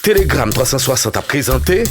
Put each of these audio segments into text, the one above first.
Telegram 360 a présenté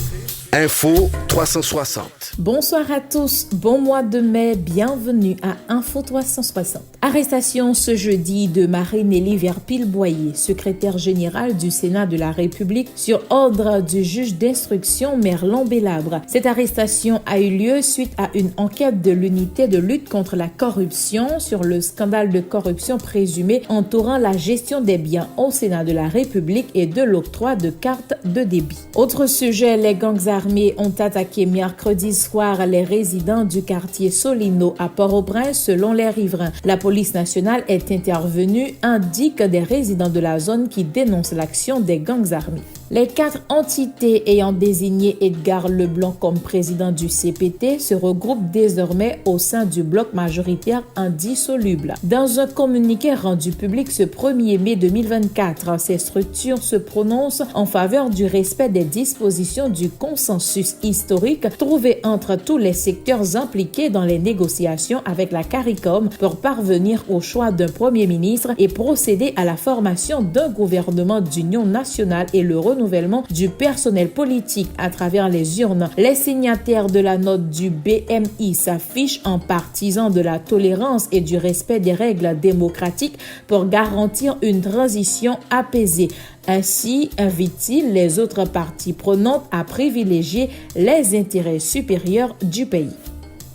Info 360. Bonsoir à tous, bon mois de mai, bienvenue à Info 360. Arrestation ce jeudi de Marie-Nélie Verpil-Boyer, secrétaire générale du Sénat de la République, sur ordre du juge d'instruction Merlon Bélabre. Cette arrestation a eu lieu suite à une enquête de l'unité de lutte contre la corruption sur le scandale de corruption présumé entourant la gestion des biens au Sénat de la République et de l'octroi de cartes de débit. Autre sujet, les gangs armés ont attaqué mercredi soir les résidents du quartier Solino à Port-au-Prince selon les riverains. La police nationale est intervenue, indique des résidents de la zone qui dénoncent l'action des gangs armés. Les 4 entités ayant désigné Edgar Leblanc comme président du CPT se regroupent désormais au sein du bloc majoritaire indissoluble. Dans un communiqué rendu public ce 1er mai 2024, ces structures se prononcent en faveur du respect des dispositions du consensus historique trouvé entre tous les secteurs impliqués dans les négociations avec la CARICOM pour parvenir au choix d'un premier ministre et procéder à la formation d'un gouvernement d'union nationale et le renouvellement du personnel politique à travers les urnes. Les signataires de la note du BMI s'affichent en partisans de la tolérance et du respect des règles démocratiques pour garantir une transition apaisée. Ainsi, invite-t-il les autres parties prenantes à privilégier les intérêts supérieurs du pays.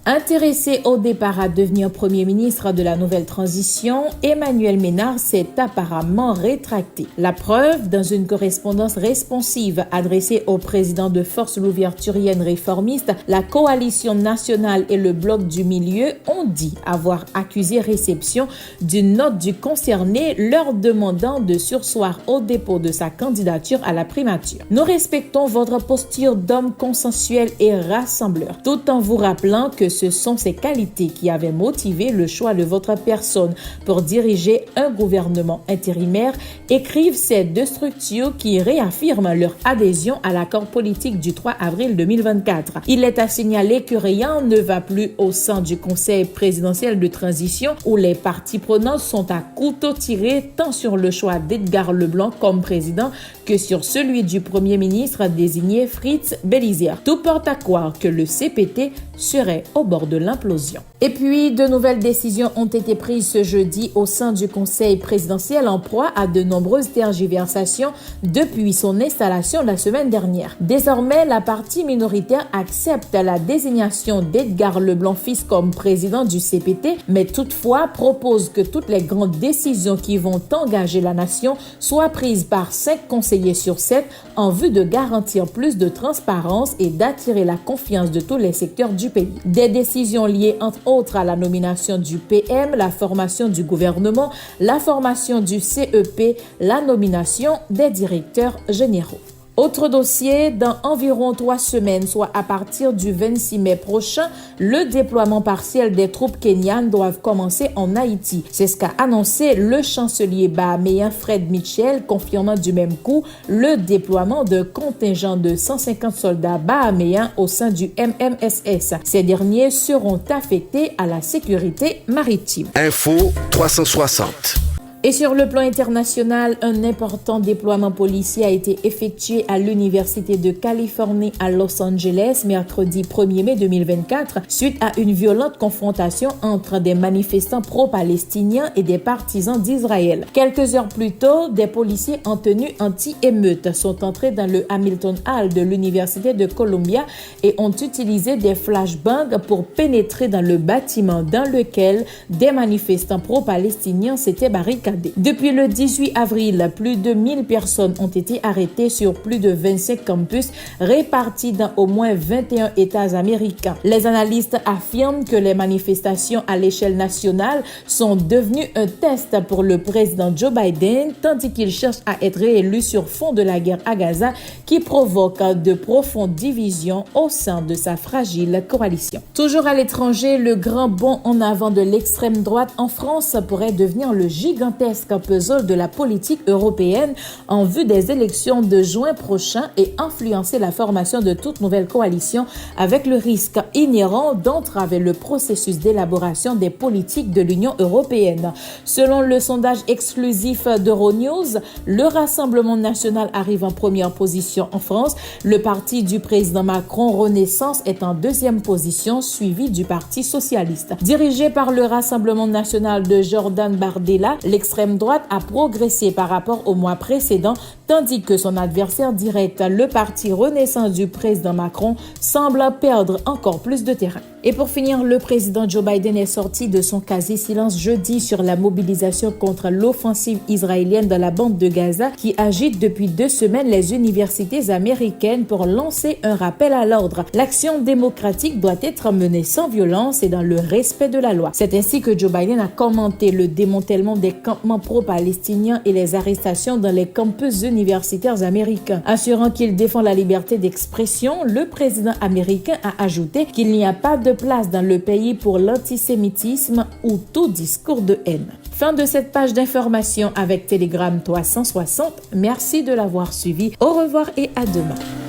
Intéressé au départ à devenir Premier ministre de la nouvelle transition, Emmanuel Ménard s'est apparemment rétracté. La preuve, dans une correspondance responsive adressée au président de Force Louverturienne réformiste, la coalition nationale et le bloc du milieu ont dit avoir accusé réception d'une note du concerné leur demandant de surseoir au dépôt de sa candidature à la primature. Nous respectons votre posture d'homme consensuel et rassembleur, tout en vous rappelant que ce sont ces qualités qui avaient motivé le choix de votre personne pour diriger un gouvernement intérimaire, écrivent ces 2 structures qui réaffirment leur adhésion à l'accord politique du 3 avril 2024. Il est à signaler que rien ne va plus au sein du Conseil présidentiel de transition où les parties prenantes sont à couteau tiré tant sur le choix d'Edgar Leblanc comme président que sur celui du Premier ministre désigné Fritz Bélizière. Tout porte à croire que le CPT serait au bord de l'implosion. Et puis, de nouvelles décisions ont été prises ce jeudi au sein du Conseil présidentiel en proie à de nombreuses tergiversations depuis son installation la semaine dernière. Désormais, la partie minoritaire accepte la désignation d'Edgar Leblanc fils comme président du CPT, mais toutefois propose que toutes les grandes décisions qui vont engager la nation soient prises par 5 conseillers sur 7 en vue de garantir plus de transparence et d'attirer la confiance de tous les secteurs du pays. Des décisions liées entre autres à la nomination du PM, la formation du gouvernement, la formation du CEP, la nomination des directeurs généraux. Autre dossier, dans environ 3 semaines, soit à partir du 26 mai prochain, le déploiement partiel des troupes kenyanes doivent commencer en Haïti. C'est ce qu'a annoncé le chancelier bahaméen Fred Mitchell, confirmant du même coup le déploiement d'un contingent de 150 soldats bahaméens au sein du MMSS. Ces derniers seront affectés à la sécurité maritime. Info 360. Et sur le plan international, un important déploiement policier a été effectué à l'Université de Californie à Los Angeles mercredi 1er mai 2024 suite à une violente confrontation entre des manifestants pro-palestiniens et des partisans d'Israël. Quelques heures plus tôt, des policiers en tenue anti-émeute sont entrés dans le Hamilton Hall de l'Université de Columbia et ont utilisé des flashbangs pour pénétrer dans le bâtiment dans lequel des manifestants pro-palestiniens s'étaient barricadés. Depuis le 18 avril, plus de 1000 personnes ont été arrêtées sur plus de 25 campus répartis dans au moins 21 États américains. Les analystes affirment que les manifestations à l'échelle nationale sont devenues un test pour le président Joe Biden, tandis qu'il cherche à être réélu sur fond de la guerre à Gaza qui provoque de profondes divisions au sein de sa fragile coalition. Toujours à l'étranger, le grand bond en avant de l'extrême droite en France pourrait devenir le gigantesque gigantesque puzzle de la politique européenne en vue des élections de juin prochain et influencer la formation de toute nouvelle coalition avec le risque inhérent d'entraver le processus d'élaboration des politiques de l'Union européenne. Selon le sondage exclusif d'Euronews, le Rassemblement national arrive en première position en France. Le parti du président Macron, Renaissance, est en deuxième position, suivi du Parti socialiste. Dirigé par le Rassemblement national de Jordan Bardella, l'extrême droite a progressé par rapport au mois précédent, tandis que son adversaire direct, le Parti Renaissance du président Macron, semble perdre encore plus de terrain. Et pour finir, le président Joe Biden est sorti de son quasi-silence jeudi sur la mobilisation contre l'offensive israélienne dans la bande de Gaza qui agite depuis 2 semaines les universités américaines pour lancer un rappel à l'ordre. L'action démocratique doit être menée sans violence et dans le respect de la loi. C'est ainsi que Joe Biden a commenté le démantèlement des campements pro-palestiniens et les arrestations dans les campus universitaires américains. Assurant qu'il défend la liberté d'expression, le président américain a ajouté qu'il n'y a pas de place dans le pays pour l'antisémitisme ou tout discours de haine. Fin de cette page d'information avec Telegram 360. Merci de l'avoir suivi. Au revoir et à demain.